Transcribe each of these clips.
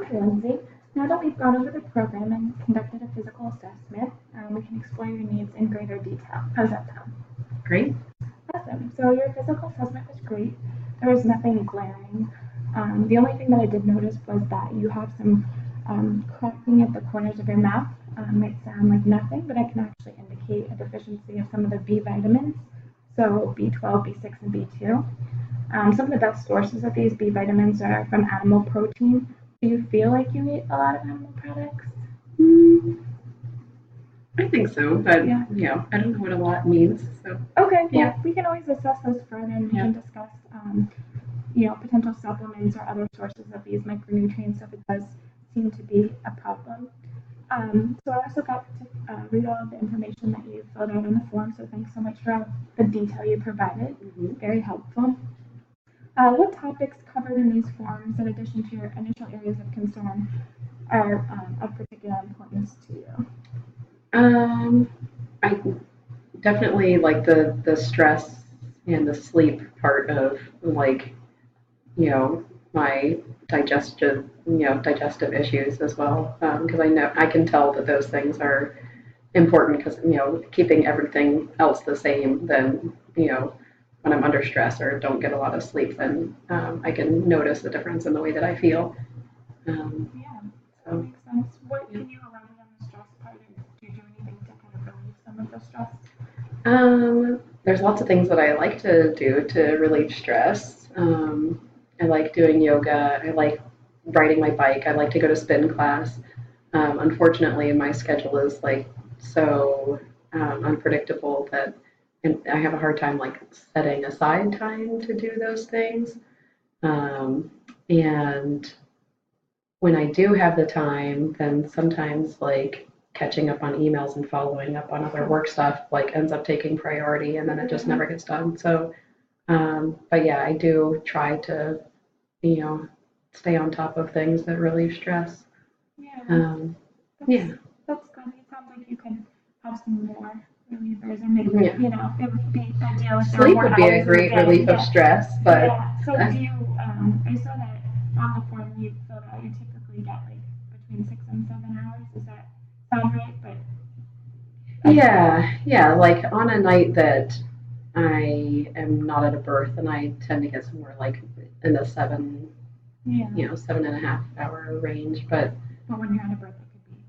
Okay, Lindsay. Now that we've gone over the program and conducted a physical assessment, we can explore your needs in greater detail. How's that sound? Great. Awesome. So your physical assessment was great. There was nothing glaring. The only thing that I did notice was that you have some cracking at the corners of your mouth. Might sound like nothing, but it can actually indicate a deficiency of some of the B vitamins, so B12, B6, and B2. Some of the best sources of these B vitamins are from animal protein. Do you feel like you eat a lot of animal products? Mm, I think so, but Yeah. I don't know what a lot means. So Okay, well, Yeah. we can always assess those further and we Yeah. can discuss, potential supplements or other sources of these micronutrients if it does seem to be a problem. So I also got to read all of the information that you filled out on the form, so thanks so much for all the detail you provided. Very helpful. What topics covered in these forms, in addition to your initial areas of concern, are of particular importance to you? Um, I definitely like the stress and the sleep part of like my digestive issues as well, because I know I can tell that those things are important because keeping everything else the same, then when I'm under stress or don't get a lot of sleep, then I can notice the difference in the way that I feel. Yeah, that So makes sense. What can you elaborate on the stress part, or do you do anything to kind of relieve some of the stress? there's lots of things that I like to do to relieve stress. I like doing yoga. I like riding my bike. I like to go to spin class. Unfortunately, my schedule is like so unpredictable that and I have a hard time like setting aside time to do those things. Um, and when I do have the time, then sometimes like catching up on emails and following up on other work stuff like ends up taking priority and then it just never gets done. So, but yeah, I do try to, you know, stay on top of things that relieve stress. Yeah, Um, that's, yeah, that's good. It sounds like you can have some more relievers, or maybe, yeah. it would be ideal if there were Sleep more would be a hours in the great day. relief of stress, but Yeah. So do you, I saw that on the form you filled out, you typically get like between 6 and 7 hours. Does that sound right? But yeah, like on a night that I am not at a birth, and I tend to get somewhere like in the yeah. 7.5 hour range, but But when you're at a birth,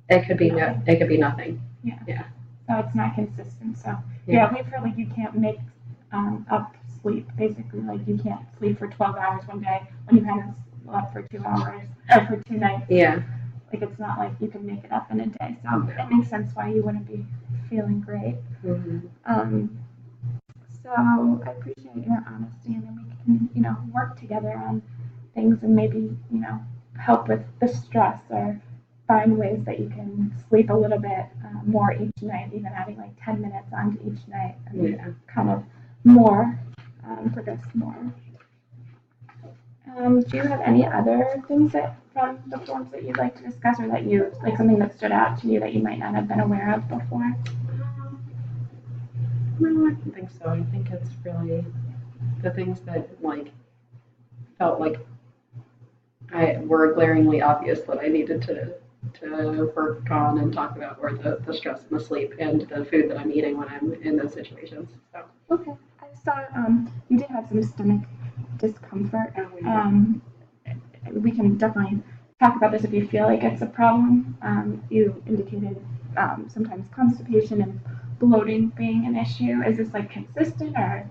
it could be. it could be nothing. Yeah. Yeah. So it's not consistent. So Yeah. we've heard like you can't make up sleep. Basically, like you can't sleep for 12 hours one day when you haven't slept for 2 hours or for 2 nights. Yeah. Like it's not like you can make it up in a day. So it makes sense why you wouldn't be feeling great. Mm-hmm. So I appreciate your honesty, and then we can work together on things and maybe help with the stress or find ways that you can sleep a little bit more each night, even adding like 10 minutes onto each night, and kind of more progress more. Do you have any other things that from the forms that you'd like to discuss, or that you like something that stood out to you that you might not have been aware of before? No, I don't think so. I think it's really the things that like felt like I were glaringly obvious that I needed to work on and talk about were the stress and the sleep and the food that I'm eating when I'm in those situations. So Okay. I saw you did have some stomach discomfort. We can definitely talk about this if you feel like it's a problem. You indicated sometimes constipation and bloating being an issue. Is this like consistent or?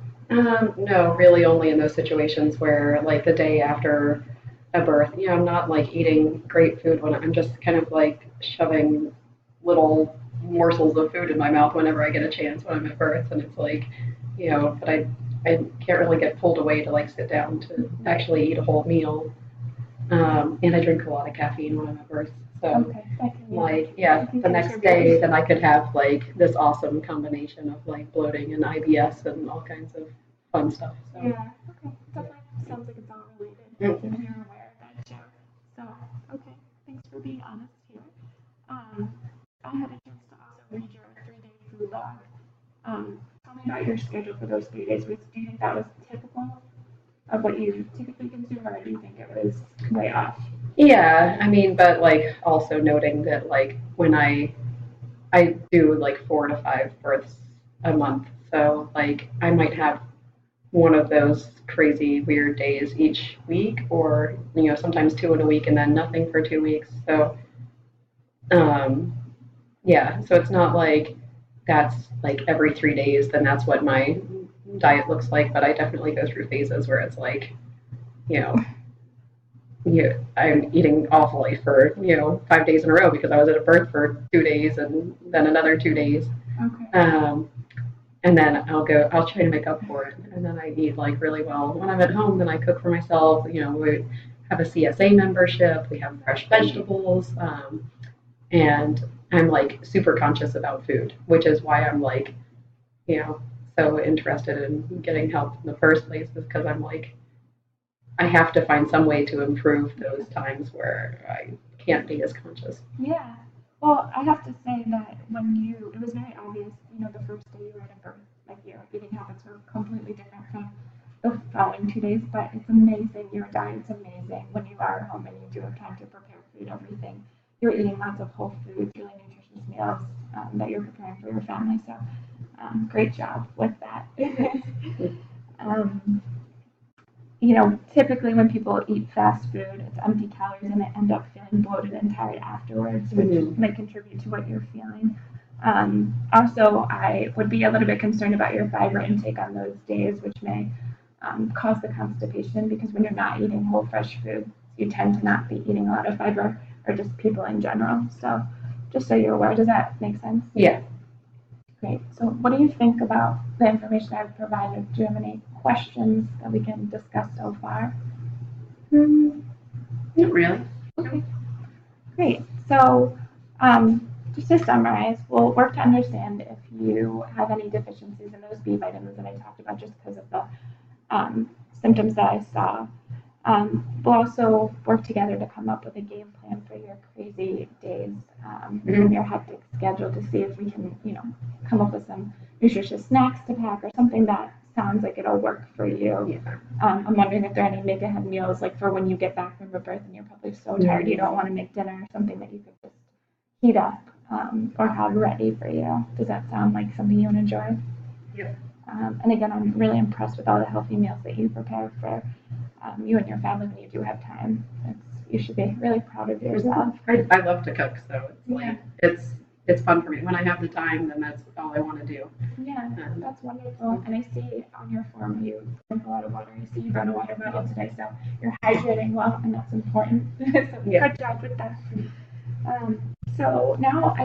no, really only in those situations where like the day after a birth, I'm not like eating great food when I'm just kind of like shoving little morsels of food in my mouth whenever I get a chance when I'm at birth, and it's like, but I can't really get pulled away to like sit down to actually eat a whole meal. And I drink a lot of caffeine when I'm at birth. So, Okay. like, yeah, the next day, then I could have like this awesome combination of like bloating and IBS and all kinds of fun stuff. So, Yeah. Okay. Definitely sounds like it's all related. Mm-hmm. And you're aware of that too. So, okay. Thanks for being honest here. I had a chance to also read your 3-day food log. Tell me about your schedule for those 3 days. Do you think that was typical of what you typically consume, or do you think it was way off? Yeah, I mean, but like also noting that like when I do like 4 to 5 births a month, so like I might have one of those crazy weird days each week, or sometimes two in a week and then nothing for 2 weeks. So um, yeah, so it's not like that's like every 3 days, then that's what my diet looks like. But I definitely go through phases where it's like you know I'm eating awfully for 5 days in a row because I was at a birth for 2 days and then another 2 days. Okay. And then I'll try to make up for it. And then I eat like really well. When I'm at home, then I cook for myself. We have a CSA membership, we have fresh vegetables, and I'm like super conscious about food, which is why I'm like, you know, so interested in getting help in the first place, is because I'm like, I have to find some way to improve those times where I can't be as conscious. Yeah. Well, I have to say that it was very obvious, the first day you were at a birth, like your eating habits were completely different from the following 2 days, but it's amazing. Your diet's amazing when you are at home and you do have time to prepare food, everything. You're eating lots of whole foods, really nutritious meals that you're preparing for your family. So, great job with that. um, typically when people eat fast food, it's empty calories and they end up feeling bloated and tired afterwards, which may contribute to what you're feeling. Also, I would be a little bit concerned about your fiber intake on those days, which may cause the constipation because when you're not eating whole fresh food, you tend to not be eating a lot of fiber, or just people in general. So, just so you're aware, does that make sense? Yeah. Great. So what do you think about the information I've provided? Do you have any questions that we can discuss so far? Not really. Okay. Great. So just to summarize, we'll work to understand if you have any deficiencies in those B vitamins that I talked about just because of the symptoms that I saw. We'll also work together to come up with a game plan for your crazy days and your hectic schedule to see if we can, come up with some nutritious snacks to pack or something that sounds like it'll work for you. Yeah. I'm wondering if there are any make ahead meals, like for when you get back from your birth and you're probably so tired you don't want to make dinner, or something that you could just heat up or have ready for you. Does that sound like something you would enjoy? Yep. And again, I'm really impressed with all the healthy meals that you prepare for you and your family when you do have time. You should be really proud of yourself. I love to cook, so it's like it's fun for me. When I have the time, then that's all I want to do. Yeah, that's wonderful. And I see on your form you drink a lot of water. I see you brought a water bottle today, so you're hydrating well, and that's important. So good job with that. So now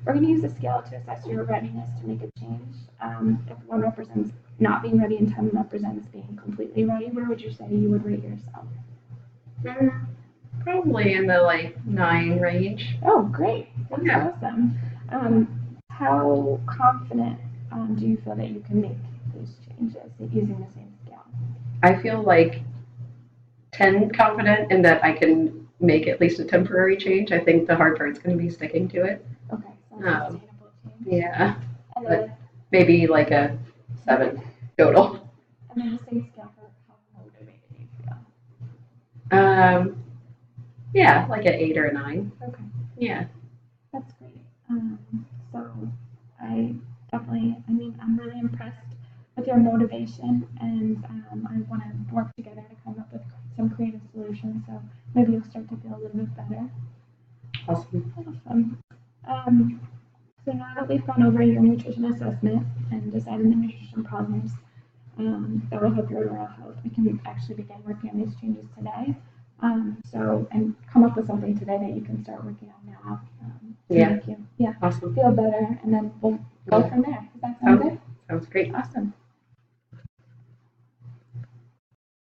we're going to use a scale to assess your readiness to make a change. If 1 represents not being ready and 10 represents being completely ready, where would you say you would rate yourself? Probably in the like 9 range. Oh, great. That's awesome. How confident do you feel that you can make these changes using the same scale? I feel like 10 confident in that I can make at least a temporary change. I think the hard part's going to be sticking to it. Okay, so sustainable change. Yeah. And then, maybe like a 7 total. And then the same scale for how motivated you feel. Yeah, like an 8 or a 9. Okay. Yeah. That's great. So I'm really impressed with your motivation, and I want to work together to come up with some creative solutions. So maybe you'll start to feel a little bit better. Awesome. So now that we've gone over your nutrition assessment and decided the nutrition problems that will help your overall health, we can actually begin working on these changes today. And come up with something today that you can start working on now to make you awesome. feel better, and then we'll go from there. Does that sound good? Sounds great. Awesome.